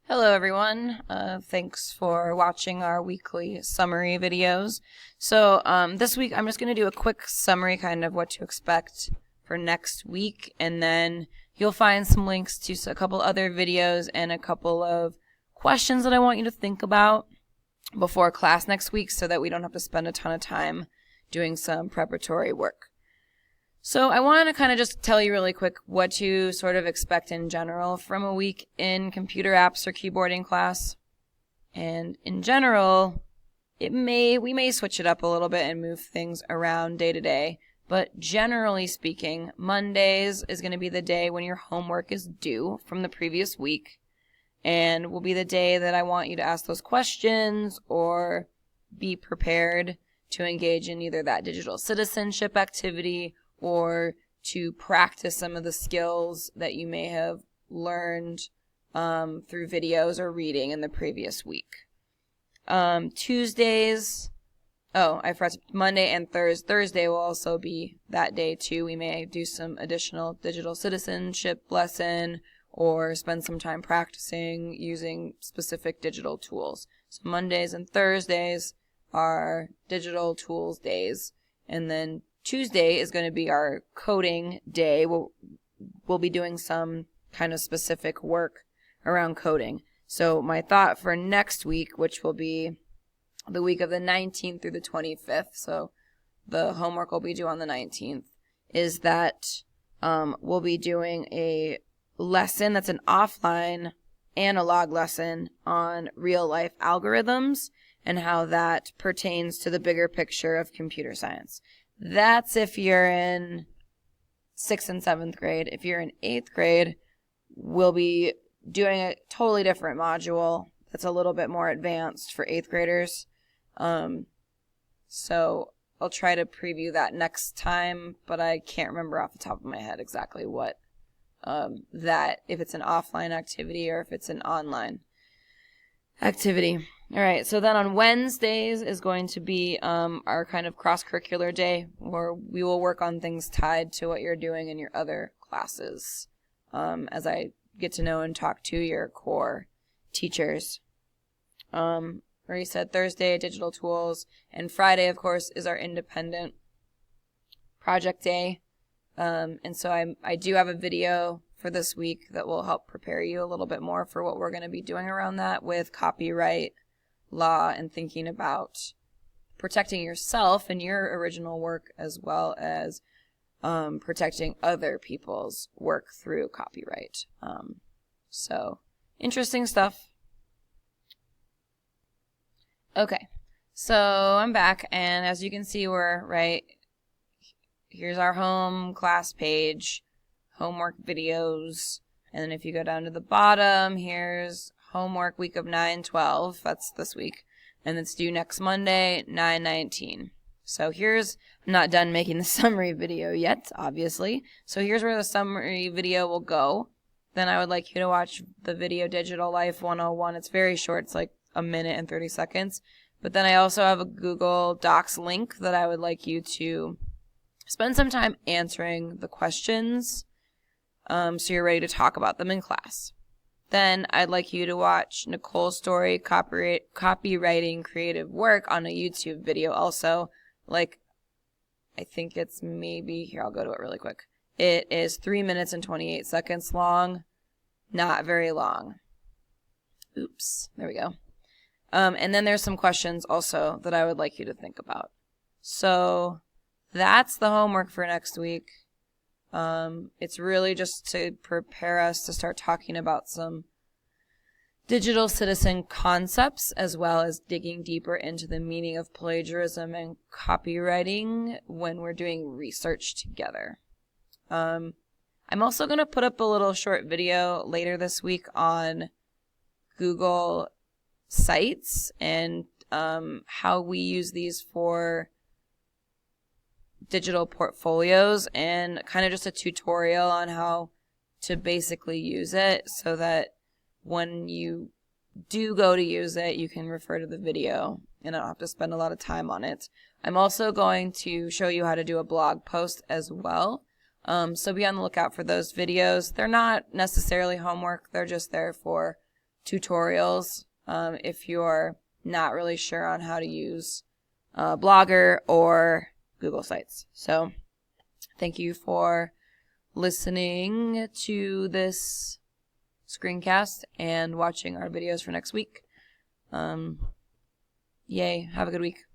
Hello everyone, thanks for watching our weekly summary videos. So this week I'm just going to do a quick summary kind of what to expect for next week, and then you'll find some links to a couple other videos and a couple of questions that I want you to think about before class next week so that we don't have to spend a ton of time doing some preparatory work. So I want to kind of just tell you really quick what to sort of expect in general from a week in computer apps or keyboarding class. And in general, we may switch it up a little bit and move things around day to day. But generally speaking, Mondays is going to be the day when your homework is due from the previous week. And will be the day that I want you to ask those questions or be prepared to engage in either that digital citizenship activity or to practice some of the skills that you may have learned through videos or reading in the previous week. Tuesdays, I forgot, Monday and Thursday will also be that day too. We may do some additional digital citizenship lesson or spend some time practicing using specific digital tools. So Mondays and Thursdays are digital tools days, and then Tuesday is going to be our coding day. We'll be doing some kind of specific work around coding. So my thought for next week, which will be the week of the 19th through the 25th, so the homework will be due on the 19th, is that we'll be doing a lesson that's an offline analog lesson on real-life algorithms and how that pertains to the bigger picture of computer science. That's if you're in 6th and 7th grade. If you're in 8th grade, we'll be doing a totally different module that's a little bit more advanced for 8th graders. So I'll try to preview that next time, but I can't remember off the top of my head exactly what if it's an offline activity or if it's an online activity. All right, so then on Wednesdays is going to be our kind of cross-curricular day where we will work on things tied to what you're doing in your other classes as I get to know and talk to your core teachers. Where you said Thursday, digital tools, and Friday, of course, is our independent project day. And so I do have a video for this week that will help prepare you a little bit more for what we're going to be doing around that with copyright law and thinking about protecting yourself and your original work as well as protecting other people's work through copyright. So interesting stuff. Okay, so I'm back, and as you can see, here's our home class page, homework videos, and then if you go down to the bottom, here's homework week of 9/12, that's this week, and it's due next Monday, 9/19. So I'm not done making the summary video yet, obviously, so here's where the summary video will go. Then I would like you to watch the video Digital Life 101. It's very short, it's like a minute and 30 seconds, but then I also have a Google Docs link that I would like you to spend some time answering the questions so you're ready to talk about them in class. Then I'd like you to watch Nicole's story, copywriting creative work on a YouTube video also. I think it's here, I'll go to it really quick. It is 3 minutes and 28 seconds long. Not very long. Oops, there we go. And then there's some questions also that I would like you to think about. So that's the homework for next week. It's really just to prepare us to start talking about some digital citizen concepts as well as digging deeper into the meaning of plagiarism and copywriting when we're doing research together. I'm also going to put up a little short video later this week on Google Sites and how we use these for digital portfolios and kind of just a tutorial on how to basically use it so that when you do go to use it, you can refer to the video and I don't have to spend a lot of time on it. I'm also going to show you how to do a blog post as well. So be on the lookout for those videos. They're not necessarily homework. They're just there for tutorials if you're not really sure on how to use Blogger or Google Sites. So thank you for listening to this screencast and watching our videos for next week. Yay, have a good week.